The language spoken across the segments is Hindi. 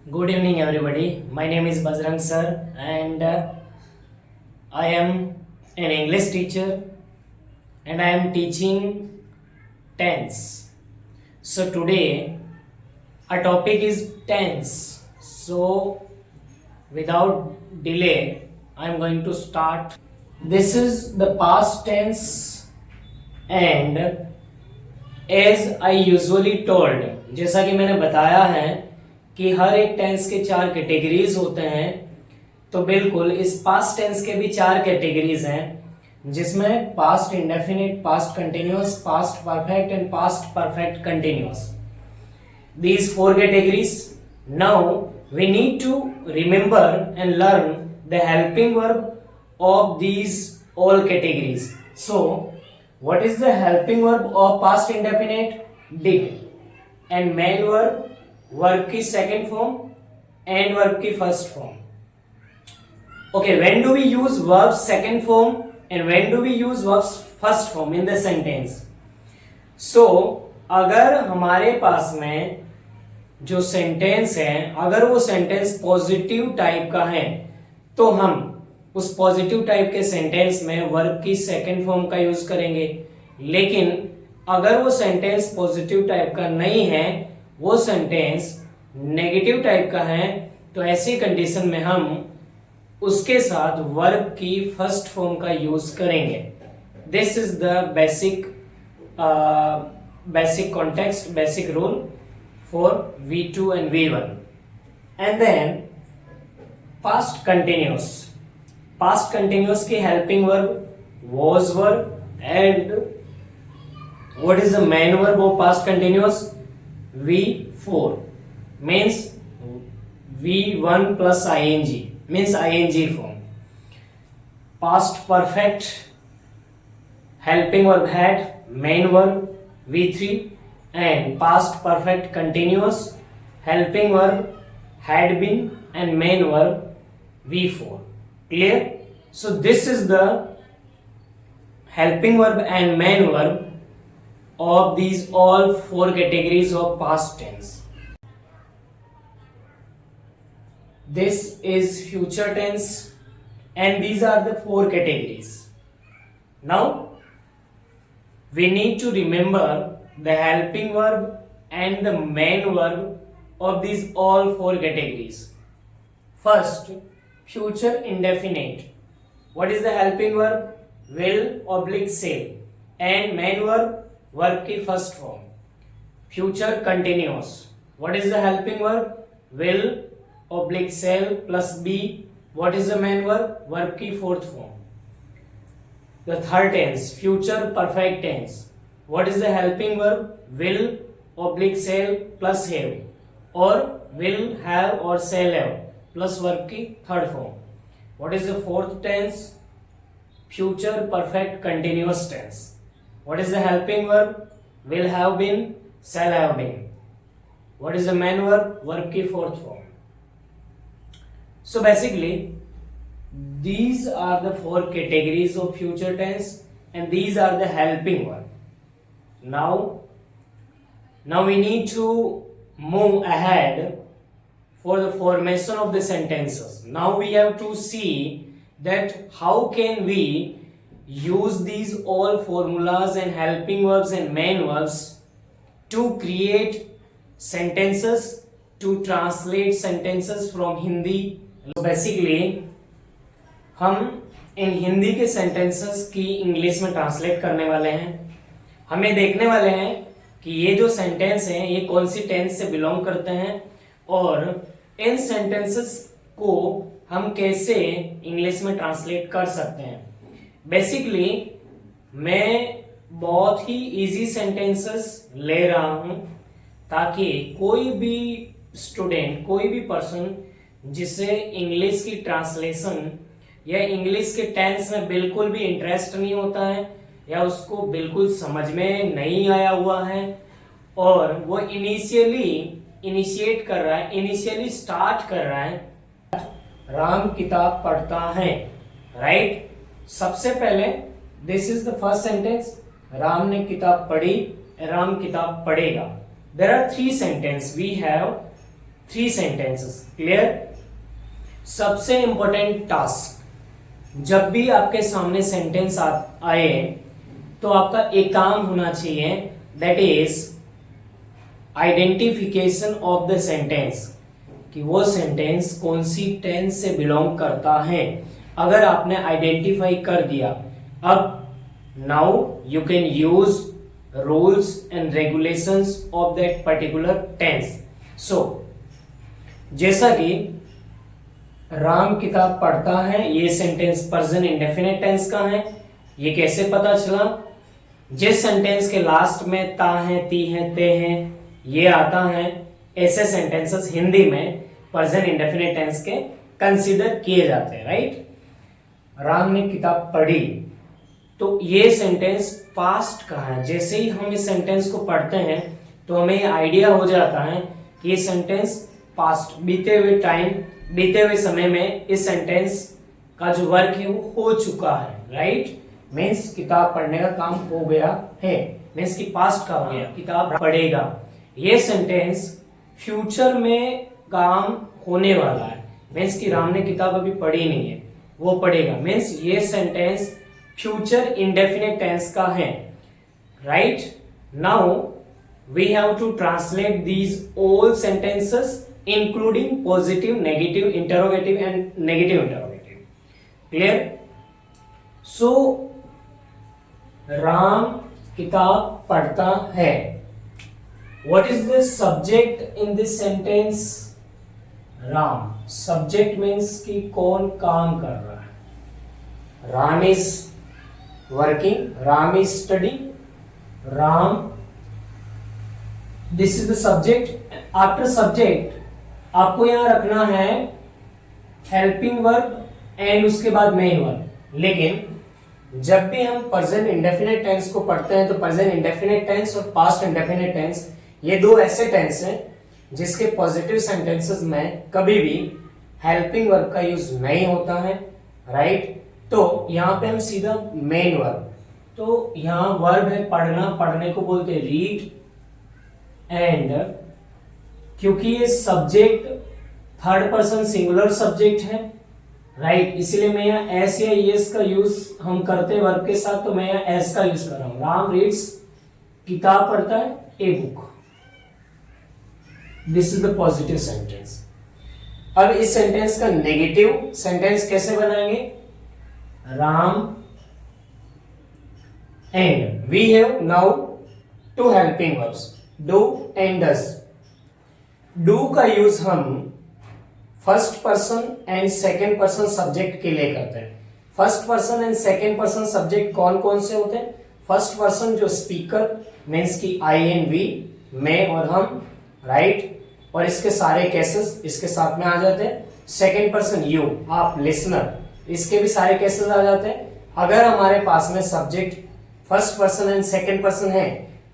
Good evening, everybody. My name is Bajrang sir, and I am an English teacher, and I am teaching tense. So today, our topic is tense. So without delay, I am going to start. This is the past tense, and as I usually told, जैसा कि मैंने बताया है कि हर एक टेंस के चार कैटेगरीज होते हैं, तो बिल्कुल इस पास्ट टेंस के भी चार कैटेगरीज हैं, जिसमें past indefinite, past continuous, past perfect and past perfect continuous. These four categories. Now we need to remember and learn the helping verb of these all categories. So what is the helping verb of past indefinite? Did. And main verb, verb की second form and verb की first form. Okay, when do we use verb second form and when do we use verbs first form in the sentence? So अगर हमारे पास में जो सेंटेंस है, अगर वो सेंटेंस पॉजिटिव टाइप का है, तो हम उस पॉजिटिव टाइप के सेंटेंस में वर्ब की सेकंड फॉर्म का यूज करेंगे. लेकिन अगर वो सेंटेंस पॉजिटिव टाइप का नहीं है, वो सेंटेंस नेगेटिव टाइप का है, तो ऐसी कंडीशन में हम उसके साथ वर्ब की फर्स्ट फॉर्म का यूज करेंगे. This is the basic context, basic rule for V2 and V1. And then past continuous. Past continuous की helping verb was verb, and what is the main verb of past continuous? V4 means V1 plus ing, means ing form. Past perfect helping verb had, main verb V3, and past perfect continuous helping verb had been and main verb V4. Clear? So this is the helping verb and main verb of these all four categories of past tense. This is future tense, and these are the four categories. Now we need to remember the helping verb and the main verb of these all four categories. First, future indefinite. What is the helping verb? Will oblique shall, and main verb verb की first form. Future continuous. What is the helping verb? Will oblique shall plus be. What is the main verb? Verb की fourth form. The third tense, future perfect tense. What is the helping verb? Will oblique shall plus have, or will have or shall have plus verb की third form. What is the fourth tense? Future perfect continuous tense. What is the helping verb? Will have been, shall have been. What is the main verb? Verb की fourth form. So basically these are the four categories of future tense, and these are the helping verb. Now we need to move ahead for the formation of the sentences. Now we have to see that how can we use these all formulas and helping verbs and main verbs to create sentences, to translate sentences from Hindi. So basically हम इन हिंदी के सेंटेंसेस की इंग्लिश में ट्रांसलेट करने वाले हैं. हमें देखने वाले हैं कि ये जो सेंटेंस हैं ये कौन सी टेंस से बिलोंग करते हैं, और इन सेंटेंसेस को हम कैसे इंग्लिश में ट्रांसलेट कर सकते हैं. बेसिकली मैं बहुत ही इजी सेंटेंसेस ले रहा हूं ताकि कोई भी स्टूडेंट, कोई भी पर्सन जिसे इंग्लिश की ट्रांसलेशन या इंग्लिश के टेंस में बिल्कुल भी इंटरेस्ट नहीं होता है, या उसको बिल्कुल समझ में नहीं आया हुआ है, और वो इनिशिएट कर रहा है, इनिशियली स्टार्ट कर रहा है, राम किताब पढ़ता है, राइट. सबसे पहले this is the first sentence, Ram ने किताब पढ़ी, राम किताब पढ़ेगा. There are three sentence, we have 3 sentences. Clear? सबसे इंपॉर्टेंट टास्क, जब भी आपके सामने सेंटेंस आए तो आपका एक काम होना चाहिए, that is identification of the sentence, कि वो सेंटेंस कौन सी टेंस से बिलोंग करता है। अगर आपने आइडेंटिफाई कर दिया, अब now you can use rules and regulations of that particular tense. So जैसा कि राम किताब पढ़ता है, ये सेंटेंस प्रेजेंट इंडेफिनिट टेंस का है। ये कैसे पता चला? जिस सेंटेंस के लास्ट में ता है, ती है, ते है, ये आता है, ऐसे सेंटेंसेस हिंदी में प्रेजेंट इंडेफिनिट टेंस के कंसीडर किए जाते हैं। राइट? राम ने किताब पढ़ी, तो ये सेंटेंस पास्ट का है। जैसे ही हम इस सेंटेंस को पढ़ते हैं तो हमें आइडिया हो जाता है कि ये सेंटेंस पास्ट, बीते हुए टाइम, बीते हुए समय में इस सेंटेंस का जो वर्क है वो हो चुका है। राइट? मीन्स किताब पढ़ने का काम हो गया है, मीन्स की पास्ट का हो गया, किताब पढ़ेगा। ये सेंटेंस फ्यूचर में काम होने वाला है, मीन्स की राम ने किताब अभी पढ़ी नहीं है, वो पढ़ेगा। मीन्स ये सेंटेंस फ्यूचर इंडेफिनिट टेंस का है। Right? Now we have to translate these all sentences including positive, negative, interrogative and negative interrogative. Clear? So Ram किताब पढ़ता है. What is the subject in this sentence? Ram. Subject means कि कौन काम कर रहा है. Ram is working, Ram is studying, Ram. This is the subject. After subject आपको यहां रखना है हेल्पिंग वर्ब एंड उसके बाद मेन वर्ब। लेकिन जब भी हम प्रेजेंट इंडेफिनिट टेंस को पढ़ते हैं तो प्रेजेंट इंडेफिनिट टेंस और पास्ट इंडेफिनिट टेंस, ये दो ऐसे टेंस हैं जिसके पॉजिटिव सेंटेंसेस में कभी भी हेल्पिंग वर्ब का यूज नहीं होता है। राइट? तो यहां पे हम सीधा मेन वर्ब, तो यहां वर्ब है पढ़ना, पढ़ने को बोलते हैं रीड, एंड क्योंकि ये subject third person singular subject है, राइट, इसीलिए मैं यहाँ एस या एस का यूज हम करते हैं वर्ब के साथ, तो मैं यहाँ एस का यूज कर रहा हूं। राम रीड्स, किताब पढ़ता है, a book. This is the positive sentence. अब इस सेंटेंस का नेगेटिव सेंटेंस कैसे बनाएंगे? Ram and we have now to helping verbs, do and does. Do का यूज हम first person and second person subject के लिए करते हैं। First person and second person subject कौन कौन से होते हैं? फर्स्ट पर्सन जो स्पीकर मीन्स की आई एंड वी, मैं और हम, राइट, और इसके सारे केसेस इसके साथ में आ जाते हैं। सेकेंड पर्सन यू, आप लिसनर, इसके भी सारे केसेस आ जाते हैं। अगर हमारे पास में subject first person and second person है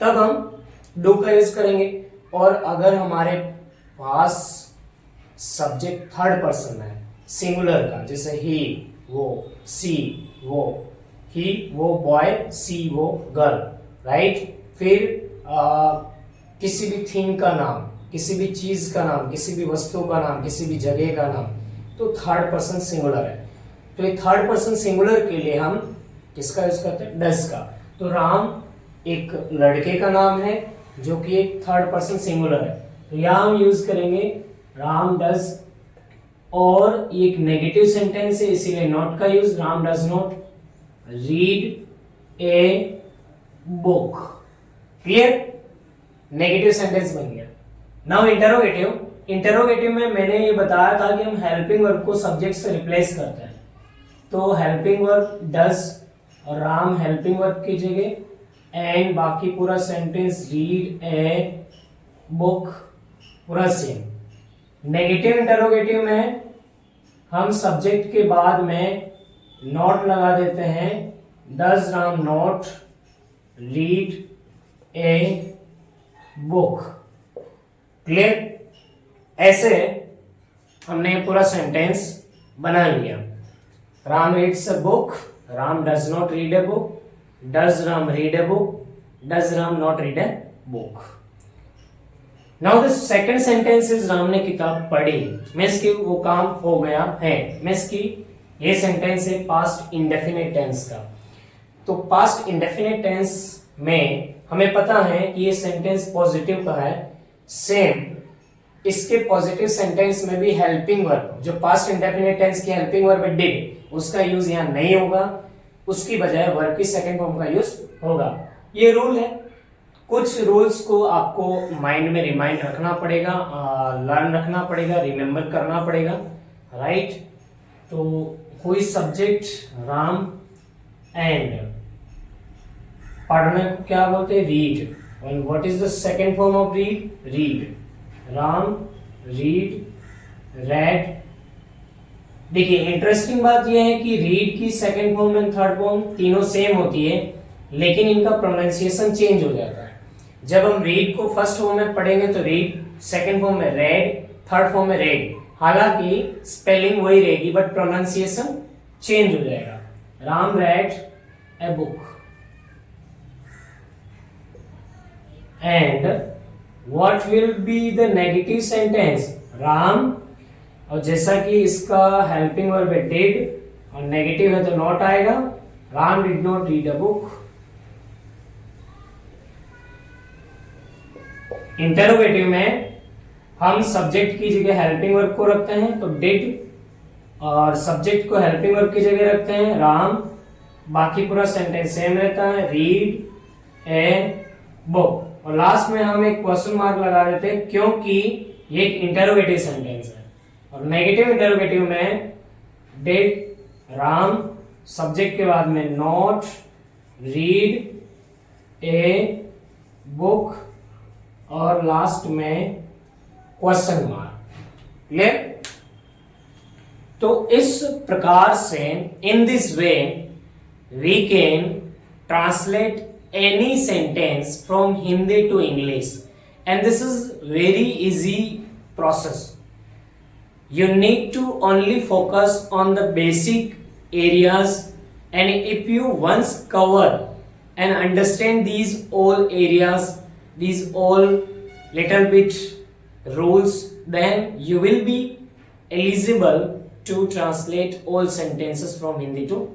तब हम डू का यूज करेंगे, और अगर हमारे पास सब्जेक्ट थर्ड पर्सन है सिंगुलर का, जैसे ही वो, सी वो, ही वो बॉय, सी वो गर्ल, राइट, फिर किसी भी थिंग का नाम, किसी भी चीज का नाम, किसी भी वस्तु का नाम, किसी भी जगह का नाम, तो थर्ड पर्सन सिंगुलर है। तो ये थर्ड पर्सन सिंगुलर के लिए हम किसका यूज करते हैं? डज का। तो राम एक लड़के का नाम है जो कि एक थर्ड पर्सन सिंगुलर है, तो यहां हम यूज करेंगे राम डज, और ये एक नेगेटिव सेंटेंस है इसीलिए नॉट का use, Ram does not read a book. Clear? Negative sentence बन गया। Now interrogative. इंटरोगेटिव में मैंने ये बताया था कि हम हेल्पिंग वर्ब को सब्जेक्ट से रिप्लेस करते हैं, तो हेल्पिंग वर्ब डज और राम हेल्पिंग वर्ब की जगह, एंड बाकी पूरा सेंटेंस रीड ए बुक, पूरा सेम। नेगेटिव इंटरोगेटिव में हम सब्जेक्ट के बाद में नॉट लगा देते हैं, does Ram not read a book. Clear? ऐसे हमने पूरा सेंटेंस बना लिया। Ram reads a book, Ram does not read a book, does Ram read a book, does Ram not read a book. Now the second sentence is Ram ने किताब पढ़ी, मीन्स कि वो काम हो गया है, मीन्स कि ये सेंटेंस है पास्ट इंडेफिनिट टेंस का। तो पास्ट इंडेफिनिट टेंस में हमें पता है कि ये सेंटेंस पॉजिटिव का है। सेम इसके पॉजिटिव सेंटेंस में भी हेल्पिंग वर्ब, जो पास्ट इंडेफिनिट टेंस की हेल्पिंग वर्ब डिड, उसका यूज यहाँ नहीं होगा, उसकी बजाय वर्ब की सेकंड फॉर्म का यूज होगा। ये रूल है। कुछ रूल्स को आपको माइंड में रिमाइंड रखना पड़ेगा, लर्न रखना पड़ेगा, रिमेम्बर करना पड़ेगा, राइट। तो who is subject Ram, and पढ़ने को क्या बोलते हैं, read. And what is the second form of read, read. Ram read, red. देखिए इंटरेस्टिंग बात यह है कि रीड की second form and third form तीनों सेम होती है, लेकिन इनका प्रोनाउंसिएशन चेंज हो जाता है। जब हम रीड को फर्स्ट फॉर्म में पढ़ेंगे तो रीड, सेकंड फॉर्म में रेड, थर्ड फॉर्म में रेड। हालांकि स्पेलिंग वही रहेगी बट प्रोनाउंसिएशन चेंज हो जाएगा। Ram red a book, and what will be the negative sentence, Ram, और जैसा कि इसका हेल्पिंग वर्ब है डिड और नेगेटिव है तो नॉट आएगा, Ram did not read a book. Interrogative में हम सब्जेक्ट की जगह हेल्पिंग वर्ब को रखते हैं तो डिड, और सब्जेक्ट को हेल्पिंग वर्ब की जगह रखते हैं राम, बाकी पूरा सेंटेंस सेम रहता है, रीड ए बुक। और लास्ट में हम एक क्वेश्चन मार्क लगा देते हैं क्योंकि ये एक इंटरोगेटिव सेंटेंस है। और नेगेटिव इंटरोगेटिव में डिड राम, सब्जेक्ट के बाद में नॉट, रीड ए बुक, और लास्ट में क्वेश्चन मार्क। क्लियर? तो इस प्रकार से in this way we can translate any sentence from Hindi to English, and this is very easy process. You need to only focus on the basic areas, and if you once cover and understand these all areas, these all little bit rules, then you will be eligible to translate all sentences from Hindi to